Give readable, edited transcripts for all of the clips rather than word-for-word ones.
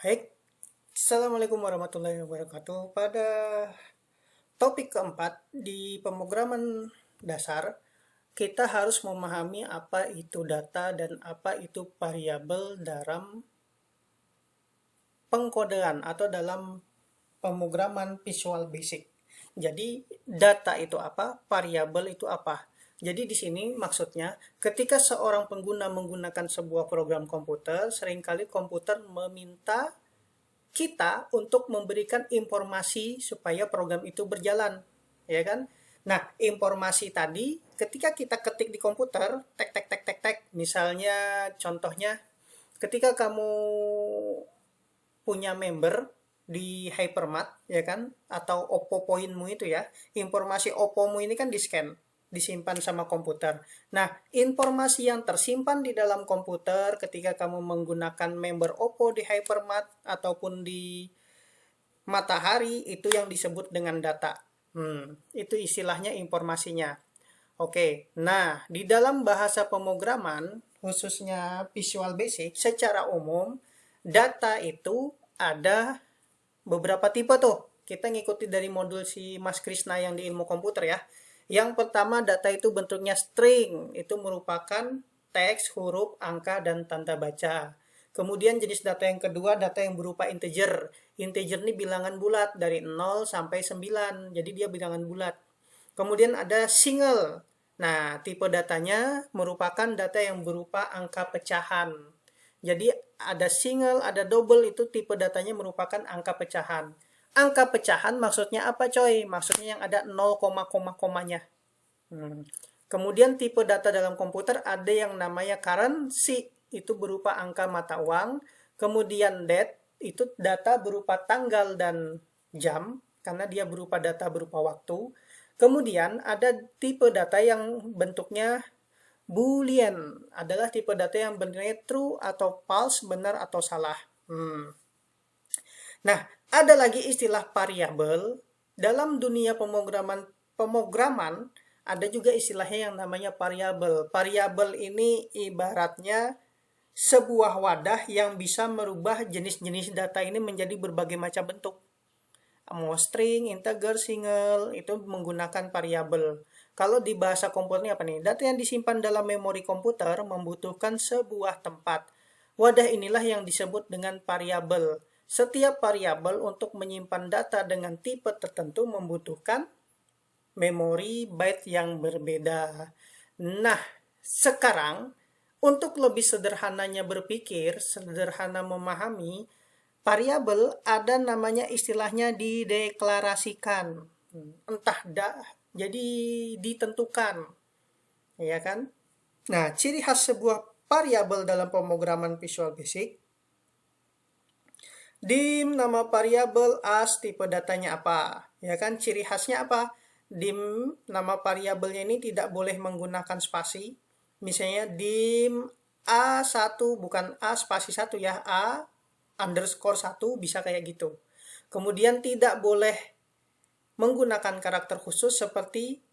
Baik, Assalamualaikum warahmatullahi wabarakatuh. Pada topik keempat di pemrograman dasar, kita harus memahami apa itu data dan apa itu variabel dalam pengkodean atau dalam pemrograman Visual Basic. Jadi, data itu apa, variabel itu apa. Jadi di sini maksudnya, ketika seorang pengguna menggunakan sebuah program komputer, seringkali komputer meminta kita untuk memberikan informasi supaya program itu berjalan, ya kan? Nah, informasi tadi ketika kita ketik di komputer, tek tek tek tek tek, misalnya contohnya ketika kamu punya member di Hypermart, ya kan? Atau Oppo Poinmu itu ya, informasi Oppomu ini kan di-scan, disimpan sama komputer. Nah, informasi yang tersimpan di dalam komputer ketika kamu menggunakan member Oppo di Hypermart ataupun di Matahari itu yang disebut dengan data. Itu istilahnya informasinya. Oke, nah di dalam bahasa pemrograman, khususnya Visual Basic, secara umum, data itu ada beberapa tipe tuh. Kita ngikuti dari modul si Mas Krisna yang di ilmu komputer ya. Yang pertama, data itu bentuknya string. Itu merupakan teks, huruf, angka, dan tanda baca. Kemudian jenis data yang kedua, data yang berupa integer. Integer ini bilangan bulat dari 0 sampai 9. Jadi dia bilangan bulat. Kemudian ada single. Nah, tipe datanya merupakan data yang berupa angka pecahan. Jadi ada single, ada double, itu tipe datanya merupakan angka pecahan. Angka pecahan maksudnya apa coy? Maksudnya yang ada 0, komanya. Kemudian tipe data dalam komputer ada yang namanya currency, itu berupa angka mata uang. Kemudian date, itu data berupa tanggal dan jam, karena dia berupa data berupa waktu. Kemudian ada tipe data yang bentuknya Boolean, adalah tipe data yang bentuknya true atau false, benar atau salah. Nah, ada lagi istilah variabel. Dalam dunia pemrograman ada juga istilahnya yang namanya variabel. Variabel ini ibaratnya sebuah wadah yang bisa merubah jenis-jenis data ini menjadi berbagai macam bentuk. Mau string, integer, single, itu menggunakan variabel. Kalau di bahasa komputer ini apa nih? Data yang disimpan dalam memori komputer membutuhkan sebuah tempat. Wadah inilah yang disebut dengan variabel. Setiap variabel untuk menyimpan data dengan tipe tertentu membutuhkan memori byte yang berbeda. Nah, sekarang untuk lebih sederhananya berpikir, sederhana memahami, variabel ada namanya istilahnya dideklarasikan. Jadi ditentukan, ya kan? Nah, ciri khas sebuah variabel dalam pemrograman Visual Basic, dim nama variabel, as tipe datanya apa, ya kan? Ciri khasnya apa? Dim nama variabelnya ini tidak boleh menggunakan spasi. Misalnya dim A1, bukan A spasi 1 ya, A underscore 1, bisa kayak gitu. Kemudian tidak boleh menggunakan karakter khusus seperti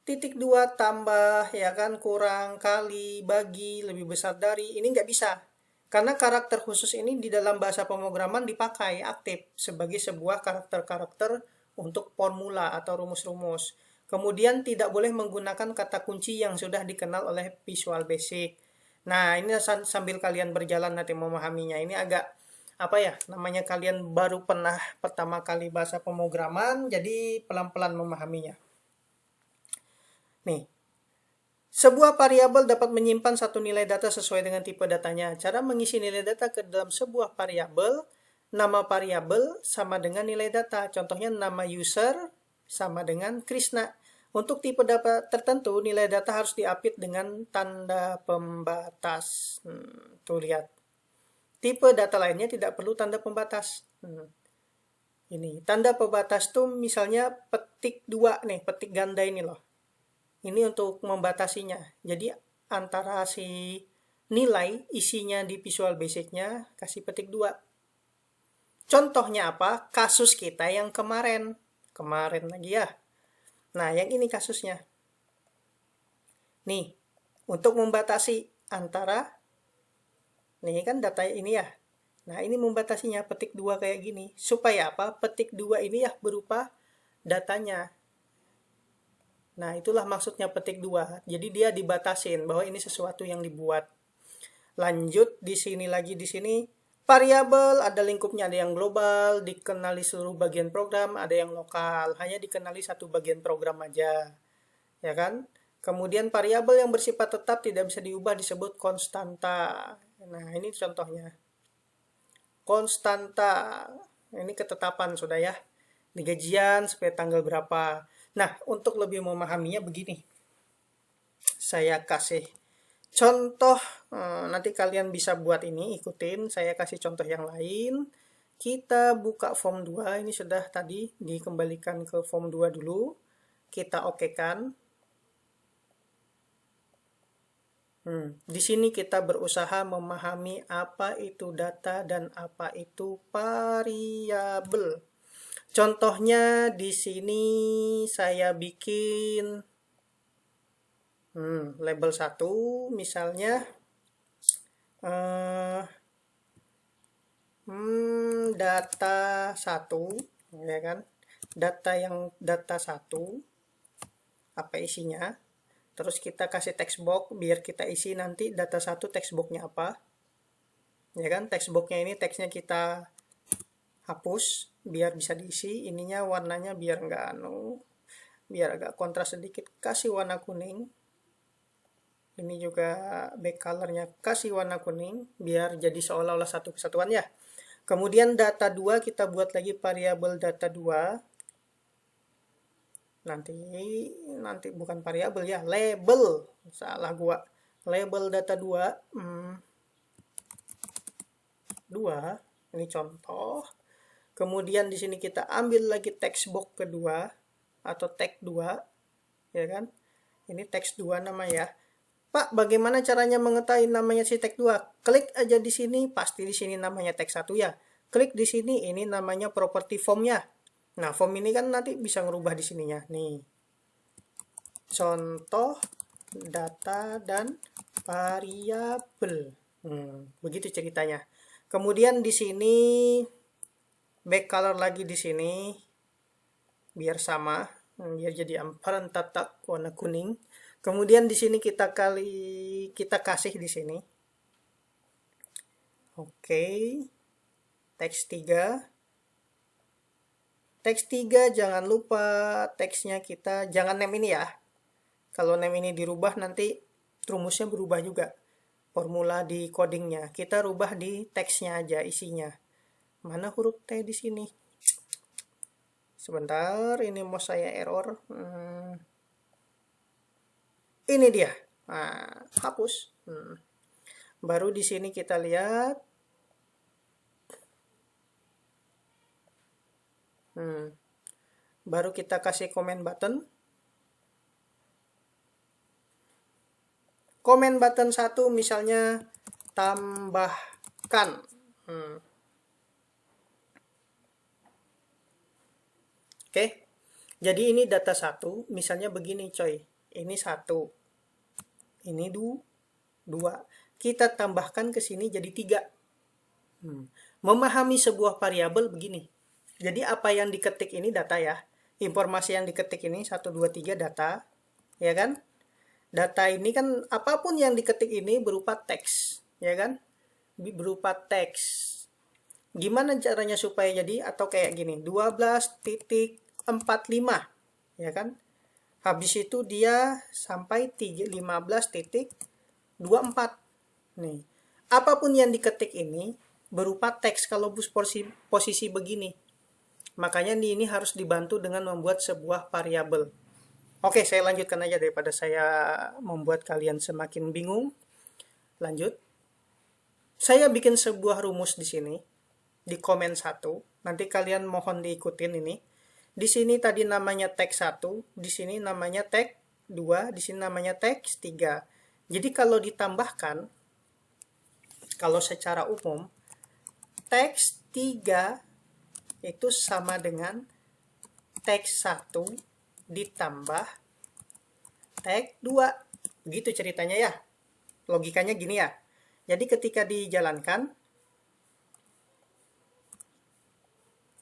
titik 2 tambah, ya kan, kurang, kali, bagi, lebih besar dari, ini nggak bisa. Karena karakter khusus ini di dalam bahasa pemrograman dipakai aktif sebagai sebuah karakter-karakter untuk formula atau rumus-rumus. Kemudian tidak boleh menggunakan kata kunci yang sudah dikenal oleh Visual Basic. Nah, ini sambil kalian berjalan nanti memahaminya. Ini agak apa ya, namanya kalian baru pernah pertama kali bahasa pemrograman, jadi pelan-pelan memahaminya. Nih, sebuah variabel dapat menyimpan satu nilai data sesuai dengan tipe datanya. Cara mengisi nilai data ke dalam sebuah variabel, nama variabel sama dengan nilai data. Contohnya nama user sama dengan Krisna. Untuk tipe data tertentu, nilai data harus diapit dengan tanda pembatas. Tuh lihat. Tipe data lainnya tidak perlu tanda pembatas. Ini tanda pembatas tuh misalnya petik 2 nih, petik ganda ini loh. Ini untuk membatasinya. Jadi antara si nilai isinya di Visual Basic-nya kasih petik 2. Contohnya apa? Kasus kita yang kemarin. Kemarin lagi ya. Nah, yang ini kasusnya. Nih, untuk membatasi antara, nih kan data ini ya. Nah, ini membatasinya petik 2 kayak gini. Supaya apa? Petik 2 ini ya berupa datanya. Nah, itulah maksudnya petik 2. Jadi dia dibatasin bahwa ini sesuatu yang dibuat. Lanjut di sini lagi, di sini variabel, ada lingkupnya, ada yang global, dikenali seluruh bagian program, ada yang lokal, hanya dikenali satu bagian program aja. Ya kan? Kemudian variabel yang bersifat tetap tidak bisa diubah disebut konstanta. Nah, ini contohnya. Konstanta. Ini ketetapan sudah ya. Di gajian sampai tanggal berapa. Nah, untuk lebih memahaminya begini. Saya kasih contoh, nanti kalian bisa buat ini, ikutin. Saya kasih contoh yang lain. Kita buka form 2, ini sudah tadi dikembalikan ke form 2 dulu. Kita okekan. Di sini kita berusaha memahami apa itu data dan apa itu variabel. Contohnya di sini saya bikin label 1 misalnya data 1 ya kan. Data 1 apa isinya? Terus kita kasih text box biar kita isi nanti data 1 text boxnya apa. Ya kan, text boxnya ini teksnya kita hapus biar bisa diisi. Ininya warnanya biar biar agak kontras sedikit, kasih warna kuning. Ini juga back colornya kasih warna kuning biar jadi seolah-olah satu kesatuan ya. Kemudian data 2 kita buat lagi variabel data 2. Nanti bukan variabel ya, label. Salah gua. Label data 2. 2, ini contoh. Kemudian di sini kita ambil lagi text box kedua atau tag 2, ya kan? Ini text 2 nama ya. Pak, bagaimana caranya mengetahui namanya si tag 2? Klik aja di sini, pasti di sini namanya tag 1 ya. Klik di sini, ini namanya property formnya. Nah, form ini kan nanti bisa ngerubah di sininya. Nih. Contoh data dan variabel. Begitu ceritanya. Kemudian di sini back color lagi di sini biar sama, biar jadi amperan tatak warna kuning. Kemudian di sini kita kasih di sini. Oke. Teks 3. Teks 3 jangan lupa teksnya kita jangan name ini ya. Kalau name ini dirubah nanti rumusnya berubah juga. Formula di codingnya kita rubah di teksnya aja isinya. Mana huruf T di sini? Sebentar, ini mau saya error. Ini dia. Nah, hapus. Baru di sini kita lihat. Baru kita kasih comment button. Comment button 1 misalnya tambahkan. Oke. Jadi ini data 1, misalnya begini coy. Ini 1. Ini 2. Kita tambahkan ke sini jadi 3. Memahami sebuah variabel begini. Jadi apa yang diketik ini data ya. Informasi yang diketik ini 1, 2, 3 data. Ya kan? Data ini kan apapun yang diketik ini berupa teks. Ya kan? Berupa teks. Gimana caranya supaya jadi atau kayak gini. 12.45. Ya kan? Habis itu dia sampai 15.24. Nih. Apapun yang diketik ini berupa teks kalau posisi begini. Makanya ini harus dibantu dengan membuat sebuah variabel. Oke, saya lanjutkan aja daripada saya membuat kalian semakin bingung. Lanjut. Saya bikin sebuah rumus di sini. Di komen 1. Nanti kalian mohon diikutin ini. Di sini tadi namanya tag 1. Di sini namanya tag 2. Di sini namanya tag 3. Jadi kalau ditambahkan, kalau secara umum, teks 3 itu sama dengan teks 1 ditambah tag 2. Begitu ceritanya ya. Logikanya gini ya. Jadi ketika dijalankan,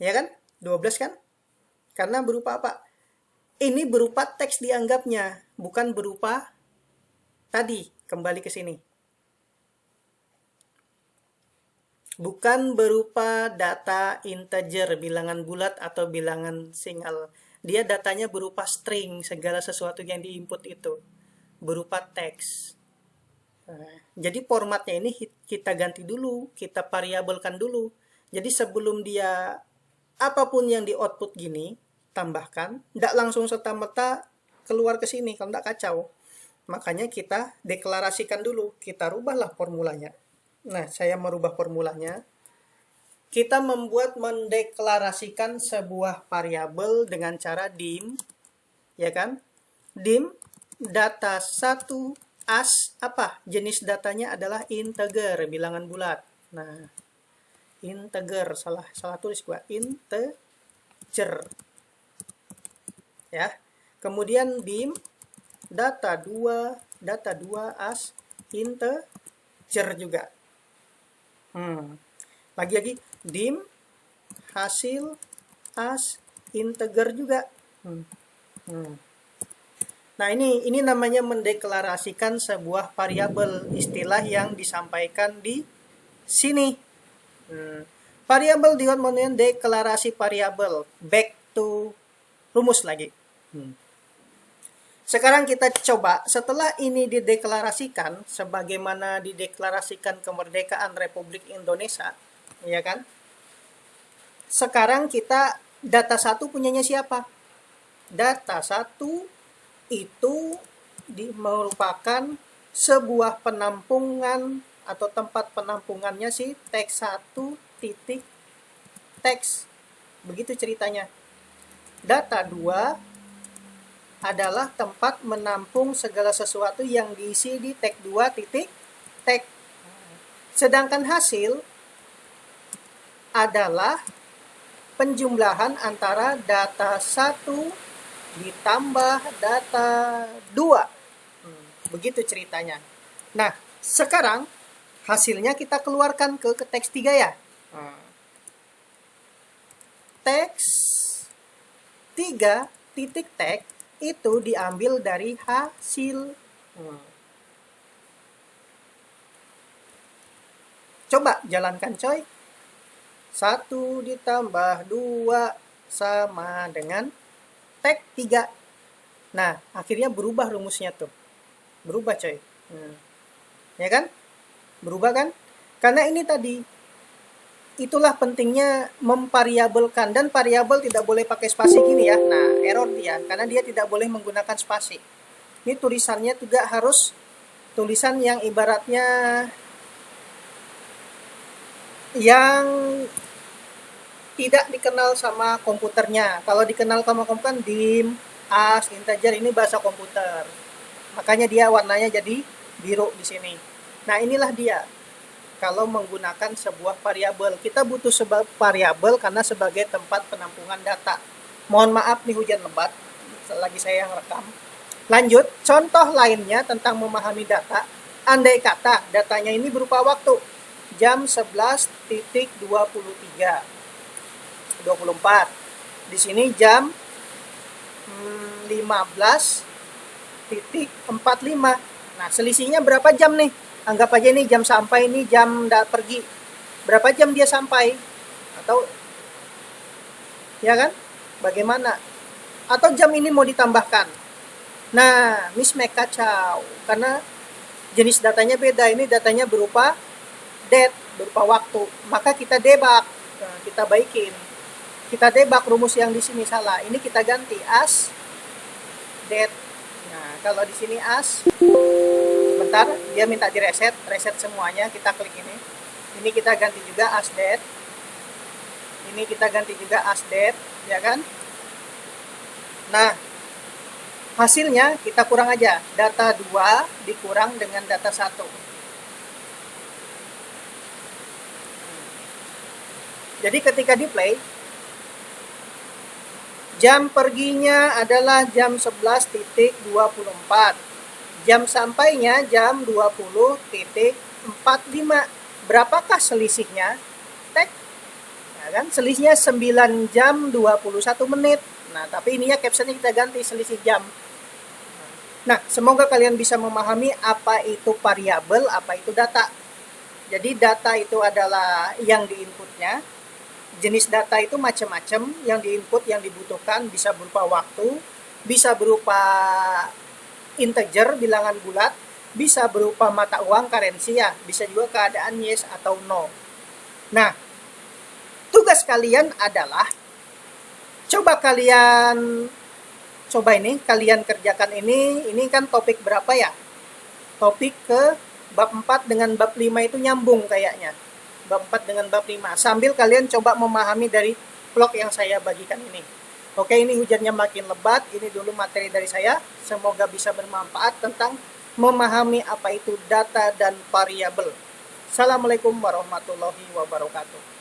Ya kan? 12 kan? Karena berupa apa? Ini berupa teks dianggapnya, bukan berupa tadi, kembali ke sini. Bukan berupa data integer, bilangan bulat atau bilangan single. Dia datanya berupa string, segala sesuatu yang diinput itu. Berupa teks. Jadi formatnya ini kita ganti dulu, kita variabelkan dulu. Jadi sebelum dia apapun yang di output gini, tambahkan, tidak langsung serta-merta keluar ke sini, kalau tidak kacau. Makanya kita deklarasikan dulu, kita rubahlah formulanya. Nah, saya merubah formulanya. Kita mendeklarasikan sebuah variabel dengan cara dim, ya kan? Dim data 1 as apa? Jenis datanya adalah integer, bilangan bulat. Nah, integer, salah tulis gua, integer. Ya. Kemudian dim data 2 as integer juga. Lagi-lagi dim hasil as integer juga. Nah, ini namanya mendeklarasikan sebuah variabel, istilah yang disampaikan di sini. Variabel kemudian deklarasi variabel, back to rumus lagi. Sekarang kita coba, setelah ini dideklarasikan sebagaimana dideklarasikan kemerdekaan Republik Indonesia, ya kan? Sekarang kita data 1 punyanya siapa? Data 1 itu merupakan sebuah penampungan atau tempat penampungannya si teks 1 titik teks. Begitu ceritanya. Data 2 adalah tempat menampung segala sesuatu yang diisi di tag 2 titik tag. Sedangkan hasil adalah penjumlahan antara data 1 ditambah data 2. Begitu ceritanya. Nah, sekarang hasilnya kita keluarkan ke teks 3 ya. Teks 3 titik tag itu diambil dari hasil. Coba jalankan coy. 1 ditambah 2 sama dengan tag 3. Nah, akhirnya berubah rumusnya tuh. Berubah coy. Ya kan? Berubah kan? Karena ini tadi, itulah pentingnya memvariabelkan, dan variabel tidak boleh pakai spasi gini ya. Nah, error dia karena dia tidak boleh menggunakan spasi. Ini tulisannya juga harus tulisan yang ibaratnya yang tidak dikenal sama komputernya. Kalau dikenal sama komputer, dim, as, integer, ini bahasa komputer. Makanya dia warnanya jadi biru di sini. Nah, inilah dia. Kalau menggunakan sebuah variabel, kita butuh sebuah variabel karena sebagai tempat penampungan data. Mohon maaf nih hujan lebat, lagi saya yang rekam. Lanjut, contoh lainnya tentang memahami data. Andai kata datanya ini berupa waktu, jam 11.23, 24. Di sini jam 15.45. Nah, selisihnya berapa jam nih? Anggap aja ini jam sampai, ini jam pergi. Berapa jam dia sampai? Atau ya kan? Bagaimana? Atau jam ini mau ditambahkan. Nah, mismatch kacau karena jenis datanya beda. Ini datanya berupa date, berupa waktu. Maka kita debug. Nah, kita baikin. Kita debug rumus yang di sini salah. Ini kita ganti as date. Nah, kalau di sini as, sebentar, dia minta reset semuanya, kita klik ini. Ini kita ganti juga as date. Ini kita ganti juga as date, ya kan? Nah, hasilnya kita kurang aja. Data 2 dikurang dengan data 1. Jadi ketika di play, jam perginya adalah jam 11.24. Jam sampainya jam 20.45. Berapakah selisihnya? Tek. Nah, kan? Selisihnya 9 jam 21 menit. Nah, tapi ininya captionnya kita ganti selisih jam. Nah, semoga kalian bisa memahami apa itu variabel, apa itu data. Jadi data itu adalah yang diinputnya. Jenis data itu macam-macam, yang diinput, yang dibutuhkan bisa berupa waktu, bisa berupa integer, bilangan bulat, bisa berupa mata uang, currency ya, bisa juga keadaan yes atau no. Nah, tugas kalian adalah coba kalian kerjakan ini kan topik berapa ya? Topik ke bab 4 dengan bab 5 itu nyambung kayaknya. Bab 4 dengan bab 5. Sambil kalian coba memahami dari vlog yang saya bagikan ini. Oke, ini hujannya makin lebat. Ini dulu materi dari saya. Semoga bisa bermanfaat tentang memahami apa itu data dan variabel. Assalamualaikum warahmatullahi wabarakatuh.